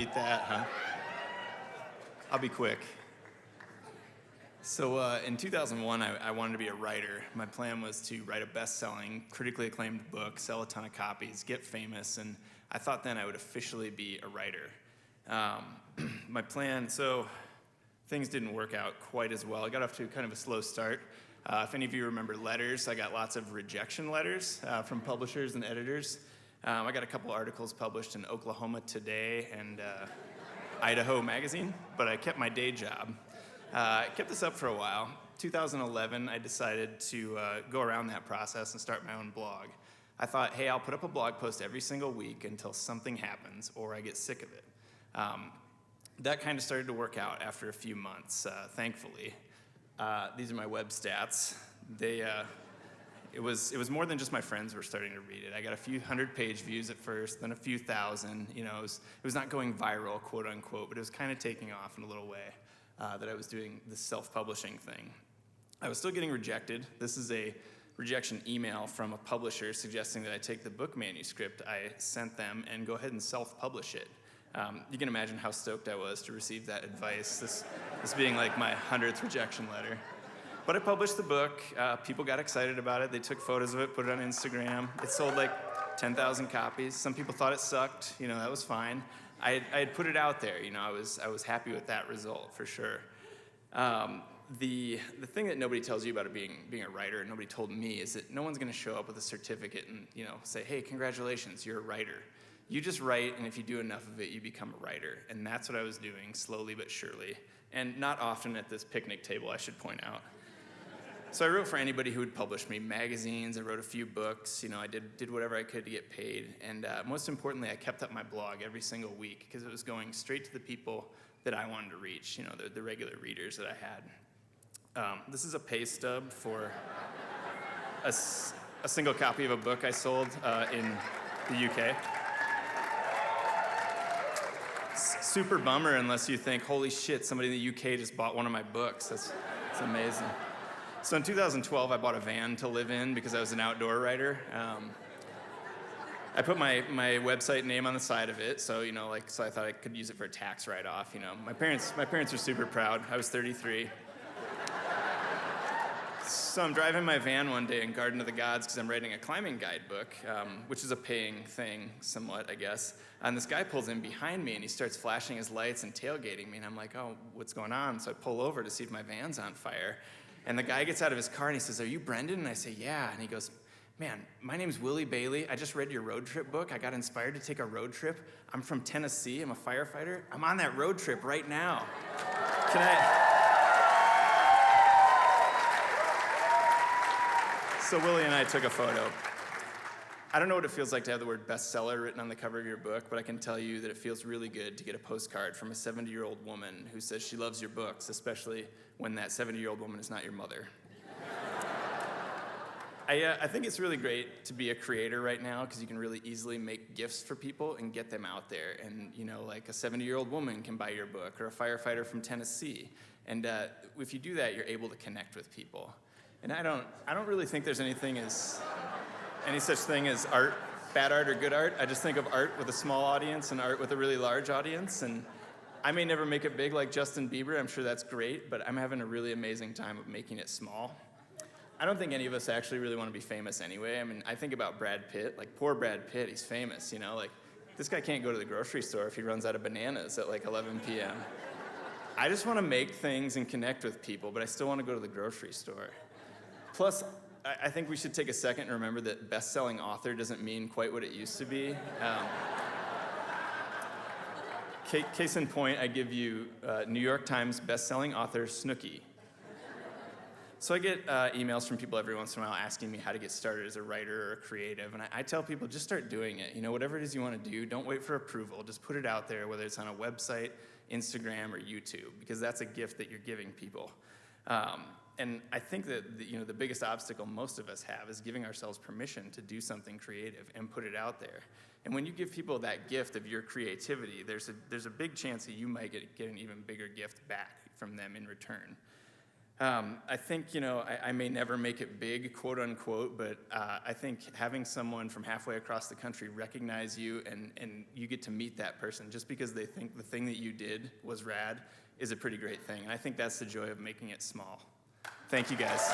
beat that, huh? I'll be quick. So in 2001, I wanted to be a writer. My plan was to write a best-selling, critically acclaimed book, sell a ton of copies, get famous, and I thought then I would officially be a writer. My plan, so things didn't work out quite as well. I got off to kind of a slow start. If any of you remember letters, I got lots of rejection letters from publishers and editors. I got a couple articles published in Oklahoma Today and Idaho Magazine, but I kept my day job. I kept this up for a while. 2011, I decided to go around that process and start my own blog. I thought, hey, I'll put up a blog post every single week until something happens or I get sick of it. That kind of started to work out after a few months, thankfully. These are my web stats. It was more than just my friends were starting to read it. I got a few hundred page views at first, then a few thousand. You know, it was not going viral, quote unquote, but it was kind of taking off in a little way that I was doing this self-publishing thing. I was still getting rejected. This is a rejection email from a publisher suggesting that I take the book manuscript I sent them and go ahead and self-publish it. You can imagine how stoked I was to receive that advice, this being like my 100th rejection letter. But I published the book. People got excited about it. They took photos of it, put it on Instagram. It sold like 10,000 copies. Some people thought it sucked. You know, that was fine. I had put it out there. You know, I was happy with that result for sure. The thing that nobody tells you about being a writer, and nobody told me, is that no one's going to show up with a certificate and say, hey, congratulations, you're a writer. You just write, and if you do enough of it, you become a writer. And that's what I was doing, slowly but surely. And not often at this picnic table, I should point out. So I wrote for anybody who would publish me, magazines. I wrote a few books. You know, I did whatever I could to get paid. And most importantly, I kept up my blog every single week because it was going straight to the people that I wanted to reach, you know, the regular readers that I had. This is a pay stub for a single copy of a book I sold in the UK. Super bummer unless you think, holy shit, somebody in the UK just bought one of my books. That's amazing. So in 2012, I bought a van to live in because I was an outdoor writer. I put my website name on the side of it, so so I thought I could use it for a tax write-off. You know, my parents are super proud. I was 33. So I'm driving my van one day in Garden of the Gods because I'm writing a climbing guidebook, which is a paying thing, somewhat, I guess. And this guy pulls in behind me and he starts flashing his lights and tailgating me, and I'm like, oh, what's going on? So I pull over to see if my van's on fire. And the guy gets out of his car and he says, are you Brendan? And I say, yeah. And he goes, man, my name's Willie Bailey. I just read your road trip book. I got inspired to take a road trip. I'm from Tennessee. I'm a firefighter. I'm on that road trip right now. Can I? So Willie and I took a photo. I don't know what it feels like to have the word bestseller written on the cover of your book, but I can tell you that it feels really good to get a postcard from a 70-year-old woman who says she loves your books, especially when that 70-year-old woman is not your mother. I think it's really great to be a creator right now because you can really easily make gifts for people and get them out there. And, like a 70-year-old woman can buy your book or a firefighter from Tennessee. And if you do that, you're able to connect with people. And I don't really think there's any such thing as art, bad art or good art. I just think of art with a small audience and art with a really large audience. And I may never make it big like Justin Bieber. I'm sure that's great, but I'm having a really amazing time of making it small. I don't think any of us actually really want to be famous anyway. I mean, I think about Brad Pitt, like poor Brad Pitt, he's famous, like this guy can't go to the grocery store if he runs out of bananas at like 11 p.m. I just want to make things and connect with people, but I still want to go to the grocery store. Plus, I think we should take a second and remember that best-selling author doesn't mean quite what it used to be. Case in point, I give you New York Times best-selling author Snooki. So I get emails from people every once in a while asking me how to get started as a writer or a creative, and I tell people, just start doing it. Whatever it is you want to do, don't wait for approval. Just put it out there, whether it's on a website, Instagram, or YouTube, because that's a gift that you're giving people. And I think that the biggest obstacle most of us have is giving ourselves permission to do something creative and put it out there. And when you give people that gift of your creativity, there's a big chance that you might get an even bigger gift back from them in return. I think, I may never make it big, quote unquote, but I think having someone from halfway across the country recognize you and you get to meet that person just because they think the thing that you did was rad is a pretty great thing. And I think that's the joy of making it small. Thank you, guys.